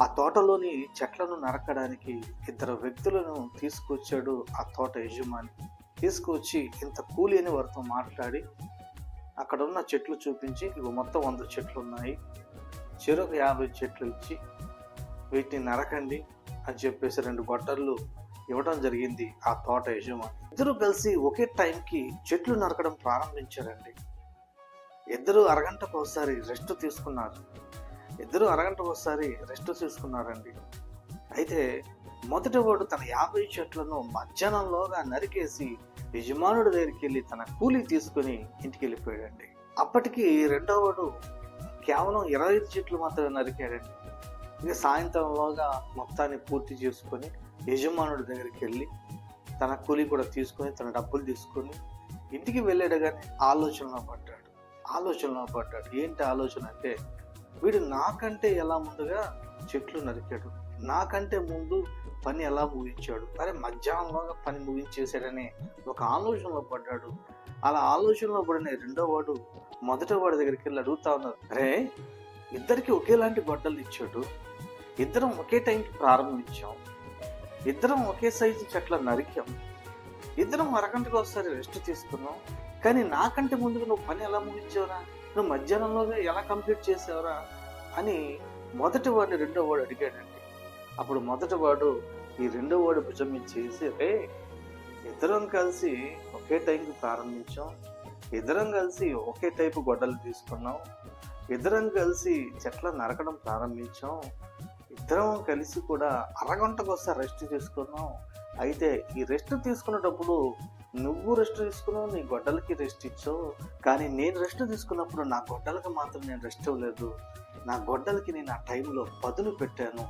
ఆ తోటలోని చెట్లను నరకడానికి ఇద్దరు వ్యక్తులను తీసుకొచ్చాడు ఆ తోట యజమాని. తీసుకొచ్చి ఇంత కూలి అని వారితో మాట్లాడి అక్కడున్న చెట్లు చూపించి, ఇవి మొత్తం 100 చెట్లున్నాయి, చెరొక 50 చెట్లు ఇచ్చి వీటిని నరకండి అని చెప్పేసి 2 గొడ్డళ్ళు ఇవ్వడం జరిగింది ఆ తోట యజమాని. ఇద్దరు కలిసి ఒకే టైంకి చెట్లు నరకడం ప్రారంభించారండి. ఇద్దరు అరగంటకు ఒకసారి రెస్ట్ తీసుకున్నారండి. అయితే మొదటి వాడు తన 50 చెట్లను మధ్యాహ్నంలోగా నరికేసి యజమానుడి దగ్గరికి వెళ్ళి తన కూలీ తీసుకుని ఇంటికి వెళ్ళిపోయాడండి. అప్పటికి రెండో వాడు కేవలం 25 చెట్లు మాత్రమే నరికాడండి. ఇక సాయంత్రంలోగా మొత్తాన్ని పూర్తి చేసుకొని యజమానుడి దగ్గరికి వెళ్ళి తన కూలీ కూడా తీసుకొని తన డబ్బులు తీసుకొని ఇంటికి వెళ్ళాడు. కానీ ఆలోచనలో పడ్డాడు. ఏంటి ఆలోచన అంటే, వీడు నాకంటే ఎలా ముందుగా చెట్లు నరికాడు, నాకంటే ముందు పని ఎలా ముగించాడు, అరే మధ్యాహ్నంలోగా పని ముగించేశాడని ఒక ఆలోచనలో పడ్డాడు. అలా ఆలోచనలో పడిన రెండో వాడు మొదటి వాడి దగ్గరికి వెళ్ళి అడుగుతా ఉన్నారు, అరే ఇద్దరికి ఒకేలాంటి గొడ్డలు ఇచ్చాడు, ఇద్దరం ఒకే టైంకి ప్రారంభించాం, ఇద్దరం ఒకే సైజు చెట్ల నరికాం, ఇద్దరం అరగంటకు ఒకసారి రెస్ట్ తీసుకున్నాం, కానీ నాకంటే ముందుగా నువ్వు పని ఎలా ముగించావురా, నువ్వు మధ్యాహ్నంలోగా ఎలా కంప్లీట్ చేసావురా అని మొదటి వాడిని రెండో వాడు అడిగాడండి. అప్పుడు మొదటి వాడు ఈ రెండో వాడు భుజం మీద చేసి, రే ఇద్దరం కలిసి ఒకే టైంకి ప్రారంభించాం, ఇద్దరం కలిసి ఒకే టైపు గొడ్డలు తీసుకున్నాం, ఇద్దరం కలిసి చెట్ల నరకడం ప్రారంభించాం, ఇద్దరం కలిసి కూడా అరగంటకు ఒకసారి రెస్ట్ తీసుకున్నాం. అయితే ఈ రెస్ట్ తీసుకునేటప్పుడు నువ్వు రెస్ట్ తీసుకున్నావు, నీ గొడ్డలకి రెస్ట్ ఇచ్చావు, కానీ నేను రెస్ట్ తీసుకున్నప్పుడు నా గొడ్డలకి మాత్రం నేను రెస్ట్ ఇవ్వలేదు. నా గొడ్డలకి నేను ఆ టైంలో పదును పెట్టాను.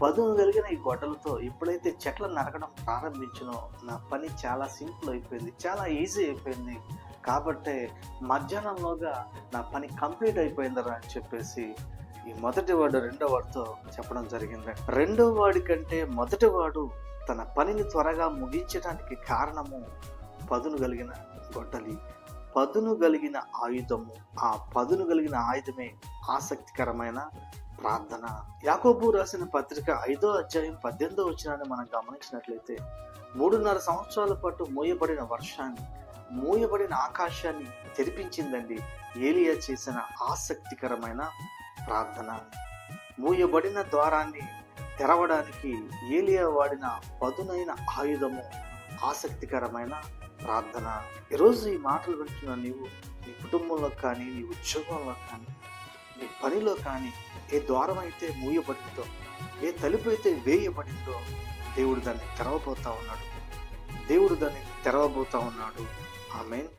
పదును కలిగిన ఈ గొడ్డలతో ఎప్పుడైతే చెట్లను నరకడం ప్రారంభించినో నా పని చాలా సింపుల్ అయిపోయింది, చాలా ఈజీ అయిపోయింది. కాబట్టి మధ్యాహ్నంలోగా నా పని కంప్లీట్ అయిపోయిందరా అని చెప్పేసి ఈ మొదటి వాడు రెండో వాడితో చెప్పడం జరిగింది. రెండో వాడి కంటే మొదటి వాడు తన పనిని త్వరగా ముగించడానికి కారణము పదును కలిగిన గొడ్డలి, పదును కలిగిన ఆయుధము. ఆ పదును కలిగిన ఆయుధమే ఆసక్తికరమైన ప్రార్థన. యాకోబు రాసిన పత్రిక 5వ అధ్యాయం 18వ వచనాన్ని మనం గమనించినట్లయితే, 3.5 సంవత్సరాల పాటు మూయబడిన వర్షాన్ని, మూయబడిన ఆకాశాన్ని తెరిపించిందండి ఏలియా చేసిన ఆసక్తికరమైన ప్రార్థన. మూయబడిన ద్వారాన్ని తెరవడానికి ఏలియా వాడిన పదునైన ఆయుధము ఆసక్తికరమైన ప్రార్థన. ఈరోజు ఈ మాటలు వింటున్న నీవు, నీ కుటుంబంలో కానీ, నీ ఉద్యోగంలో కానీ, నీ పనిలో కానీ ఏ ద్వారం అయితే మూయబడిందో, ఏ తలుపు అయితే వేయబడిందో దేవుడు దాన్ని తెరవబోతా ఉన్నాడు. ఆమేన్.